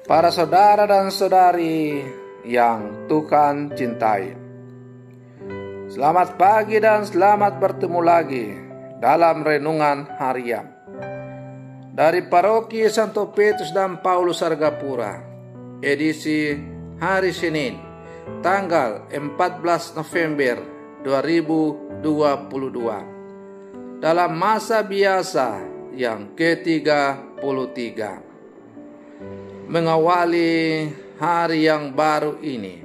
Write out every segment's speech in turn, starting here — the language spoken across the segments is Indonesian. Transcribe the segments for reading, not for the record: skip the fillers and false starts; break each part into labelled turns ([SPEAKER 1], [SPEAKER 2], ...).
[SPEAKER 1] Para saudara dan saudari yang Tuhan cintai, selamat pagi dan selamat bertemu lagi dalam renungan harian dari Paroki Santo Petrus dan Paulus Argapura, edisi hari Senin, tanggal 14 November 2022, dalam masa biasa yang ke-33. Mengawali hari yang baru ini,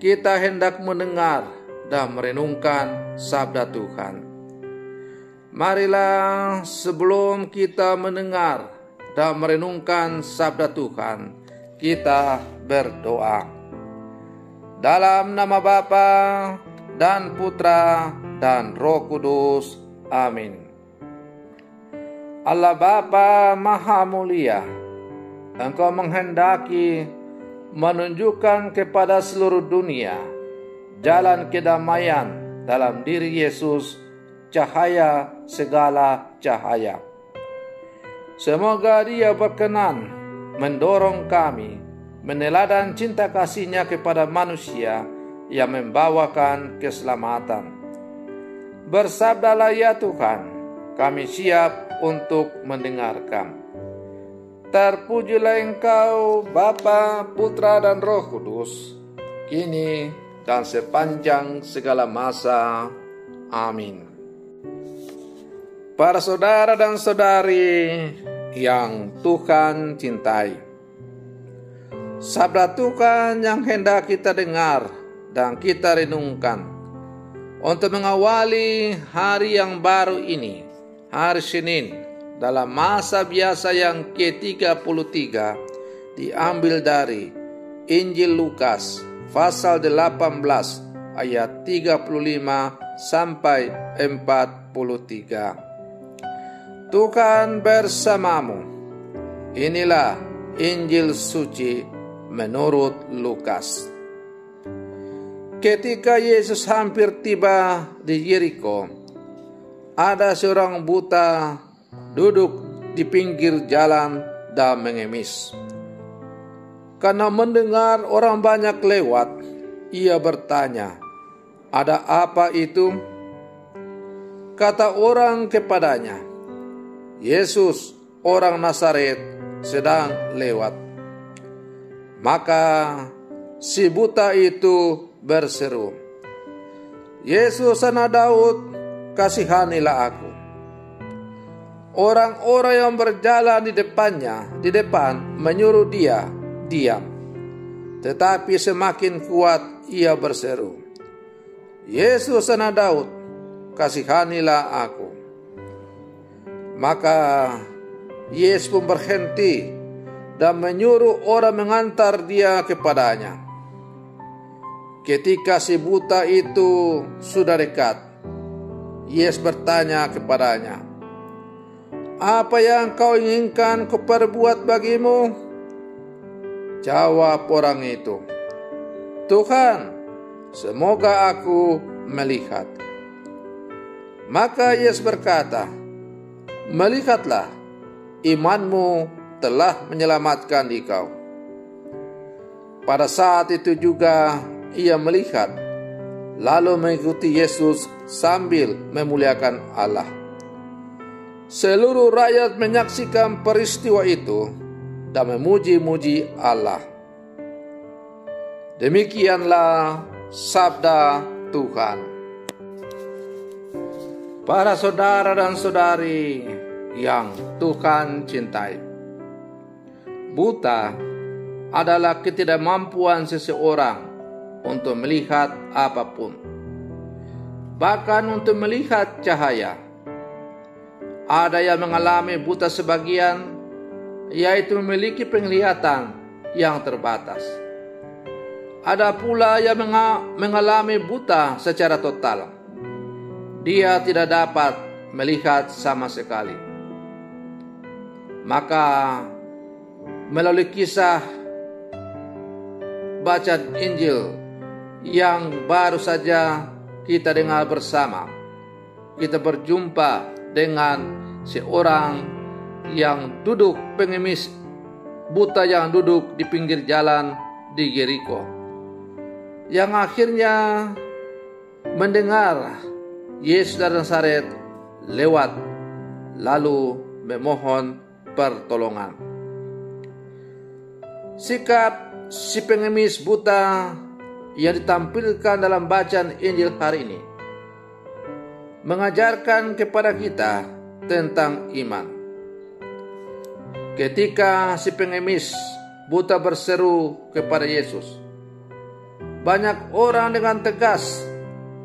[SPEAKER 1] kita hendak mendengar dan merenungkan sabda Tuhan. Marilah sebelum kita mendengar dan merenungkan sabda Tuhan, kita berdoa. Dalam nama Bapa dan Putra dan Roh Kudus. Amin. Allah Bapa Maha Mulia, Engkau menghendaki menunjukkan kepada seluruh dunia jalan kedamaian dalam diri Yesus, cahaya segala cahaya. Semoga Dia berkenan mendorong kami meneladan cinta kasih-Nya kepada manusia yang membawakan keselamatan. Bersabdalah ya Tuhan, kami siap untuk mendengarkan. Terpujilah Engkau, Bapa, Putra, dan Roh Kudus, kini dan sepanjang segala masa. Amin. Para saudara dan saudari yang Tuhan cintai, sabda Tuhan yang hendak kita dengar dan kita renungkan untuk mengawali hari yang baru ini, hari Senin, dalam masa biasa yang ke-33, diambil dari Injil Lukas pasal 18 ayat 35 sampai 43. Tuhan bersamamu. Inilah Injil suci menurut Lukas. Ketika Yesus hampir tiba di Yeriko, ada seorang buta duduk di pinggir jalan dan mengemis. Karena mendengar orang banyak lewat, ia bertanya, "Ada apa itu?" Kata orang kepadanya, "Yesus, orang Nazaret, sedang lewat." Maka si buta itu berseru, "Yesus, Anak Daud, kasihanilah aku." Orang-orang yang berjalan di depan menyuruh dia diam. Tetapi semakin kuat ia berseru, "Yesus, Anak Daud, kasihanilah aku." Maka Yesus pun berhenti dan menyuruh orang mengantar dia kepadanya. Ketika si buta itu sudah dekat, Yesus bertanya kepadanya, "Apa yang kau inginkan kuperbuat bagimu?" Jawab orang itu, "Tuhan, semoga aku melihat." Maka Yesus berkata, "Melihatlah, imanmu telah menyelamatkan engkau." Pada saat itu juga ia melihat, lalu mengikuti Yesus sambil memuliakan Allah. Seluruh rakyat menyaksikan peristiwa itu dan memuji-muji Allah. Demikianlah sabda Tuhan. Para saudara dan saudari yang Tuhan cintai, buta adalah ketidakmampuan seseorang untuk melihat apapun, bahkan untuk melihat cahaya. Ada yang mengalami buta sebagian, yaitu memiliki penglihatan yang terbatas. Ada pula yang mengalami buta secara total. Dia tidak dapat melihat sama sekali. Maka melalui kisah bacaan Injil yang baru saja kita dengar bersama, kita berjumpa dengan seorang yang duduk pengemis buta yang duduk di pinggir jalan di Yeriko, yang akhirnya mendengar Yesus dari Nazaret lewat lalu memohon pertolongan. Sikap si pengemis buta yang ditampilkan dalam bacaan Injil hari ini mengajarkan kepada kita tentang iman. Ketika si pengemis buta berseru kepada Yesus, banyak orang dengan tegas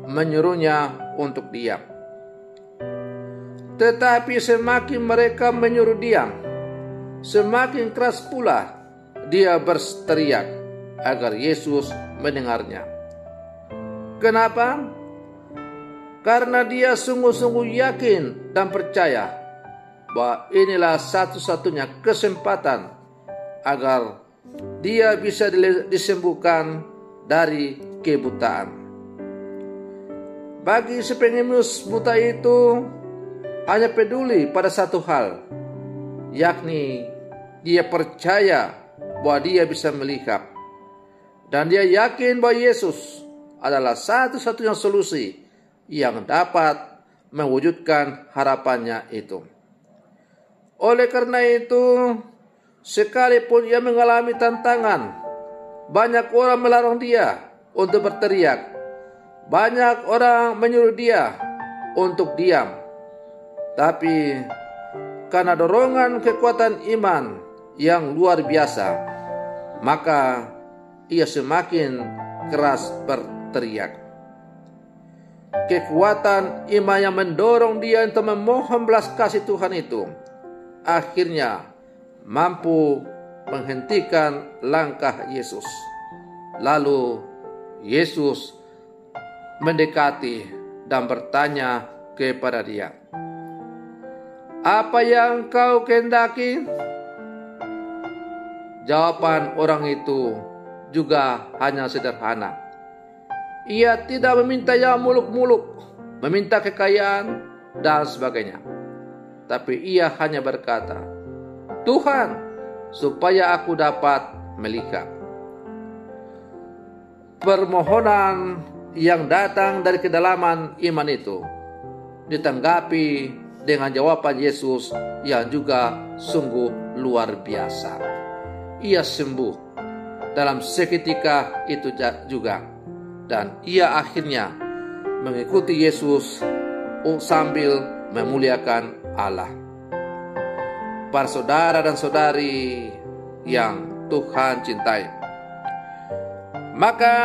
[SPEAKER 1] menyuruhnya untuk diam. Tetapi semakin mereka menyuruh diam, semakin keras pula dia berteriak agar Yesus mendengarnya. Kenapa? Karena dia sungguh-sungguh yakin dan percaya bahwa inilah satu-satunya kesempatan agar dia bisa disembuhkan dari kebutaan. Bagi si pengemis buta itu hanya peduli pada satu hal, yakni dia percaya bahwa dia bisa melihat, dan dia yakin bahwa Yesus adalah satu-satunya solusi yang dapat mewujudkan harapannya itu. Oleh karena itu, sekalipun ia mengalami tantangan, banyak orang melarang dia untuk berteriak, banyak orang menyuruh dia untuk diam. Tapi karena dorongan kekuatan iman yang luar biasa, maka ia semakin keras berteriak. Kekuatan iman yang mendorong dia untuk memohon belas kasih Tuhan itu akhirnya mampu menghentikan langkah Yesus. Lalu Yesus mendekati dan bertanya kepada dia, "Apa yang kau kehendaki?" Jawaban orang itu juga hanya sederhana. Ia tidak meminta yang muluk-muluk, meminta kekayaan dan sebagainya. Tapi ia hanya berkata, "Tuhan, supaya aku dapat melihat." Permohonan yang datang dari kedalaman iman itu ditanggapi dengan jawaban Yesus yang juga sungguh luar biasa. Ia sembuh dalam seketika itu juga, dan ia akhirnya mengikuti Yesus sambil memuliakan Allah. Para saudara dan saudari yang Tuhan cintai, maka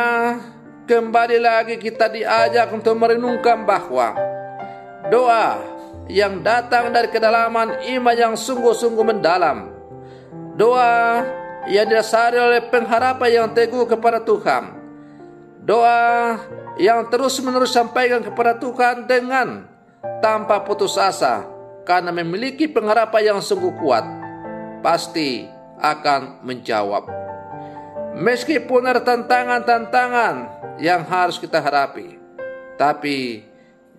[SPEAKER 1] kembali lagi kita diajak untuk merenungkan bahwa doa yang datang dari kedalaman iman yang sungguh-sungguh mendalam, doa yang didasari oleh pengharapan yang teguh kepada Tuhan, doa yang terus-menerus sampaikan kepada Tuhan dengan tanpa putus asa karena memiliki pengharapan yang sungguh kuat, pasti akan menjawab. Meskipun ada tantangan-tantangan yang harus kita hadapi, tapi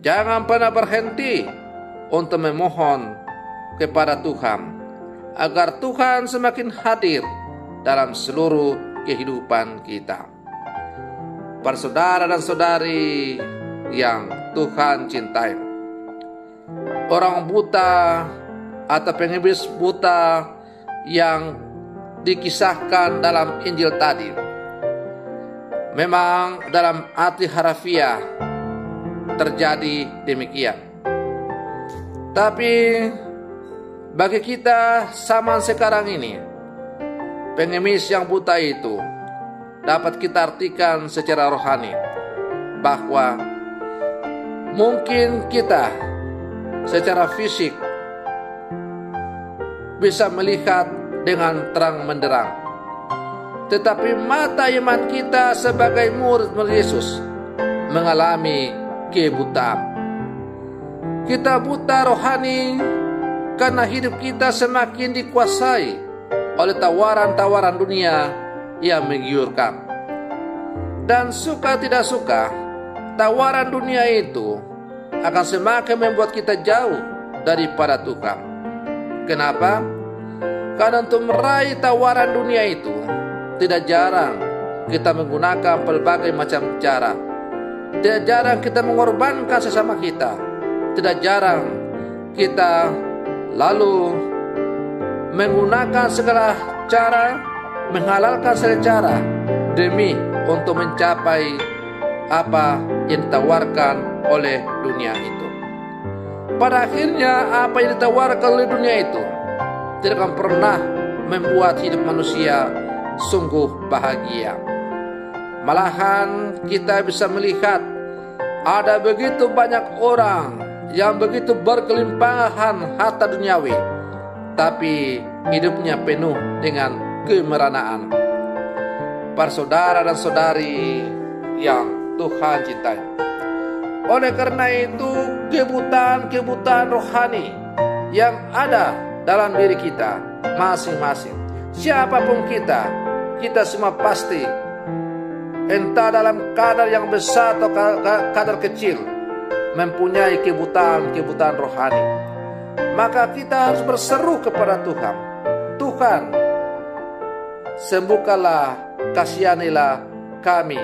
[SPEAKER 1] jangan pernah berhenti untuk memohon kepada Tuhan agar Tuhan semakin hadir dalam seluruh kehidupan kita. Para saudara dan saudari yang Tuhan cintai, orang buta atau pengemis buta yang dikisahkan dalam Injil tadi memang dalam arti harafiah terjadi demikian. Tapi bagi kita zaman sekarang ini, pengemis yang buta itu dapat kita artikan secara rohani bahwa mungkin kita secara fisik bisa melihat dengan terang menderang, tetapi mata iman kita sebagai murid Yesus mengalami kebutaan. Kita buta rohani karena hidup kita semakin dikuasai oleh tawaran-tawaran dunia yang menggiurkan. Dan suka tidak suka, tawaran dunia itu akan semakin membuat kita jauh daripada Tuhan. Kenapa? Karena untuk meraih tawaran dunia itu, tidak jarang kita menggunakan berbagai macam cara. Tidak jarang kita mengorbankan sesama kita. Tidak jarang kita lalu menggunakan segala cara, menghalalkan segala cara demi untuk mencapai apa yang ditawarkan oleh dunia itu. Pada akhirnya apa yang ditawarkan oleh dunia itu tidak akan pernah membuat hidup manusia sungguh bahagia. Malahan kita bisa melihat ada begitu banyak orang yang begitu berkelimpahan harta duniawi, tapi hidupnya penuh dengan kemeranaan. Para saudara dan saudari yang Tuhan cintai, oleh karena itu kebutaan rohani yang ada dalam diri kita masing-masing, siapapun kita semua pasti, entah dalam kadar yang besar atau kadar kecil, mempunyai kebutaan rohani. Maka kita harus berseru kepada Tuhan, Tuhan, sembuhkanlah, kasihanilah kami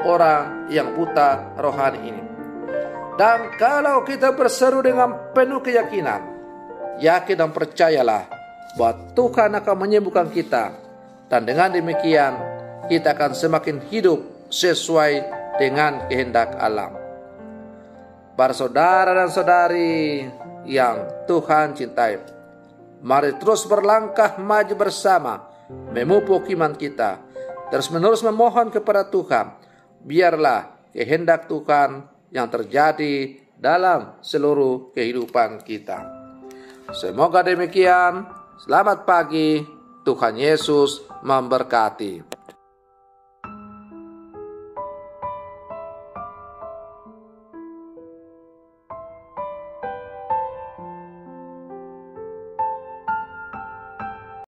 [SPEAKER 1] orang yang buta rohani ini. Dan kalau kita berseru dengan penuh keyakinan, yakin dan percayalah bahwa Tuhan akan menyembuhkan kita, dan dengan demikian kita akan semakin hidup sesuai dengan kehendak Allah. Para saudara dan saudari yang Tuhan cintai, mari terus berlangkah maju bersama, memupuk iman kita, terus menerus memohon kepada Tuhan, biarlah kehendak Tuhan yang terjadi dalam seluruh kehidupan kita. Semoga demikian. Selamat pagi. Tuhan Yesus memberkati.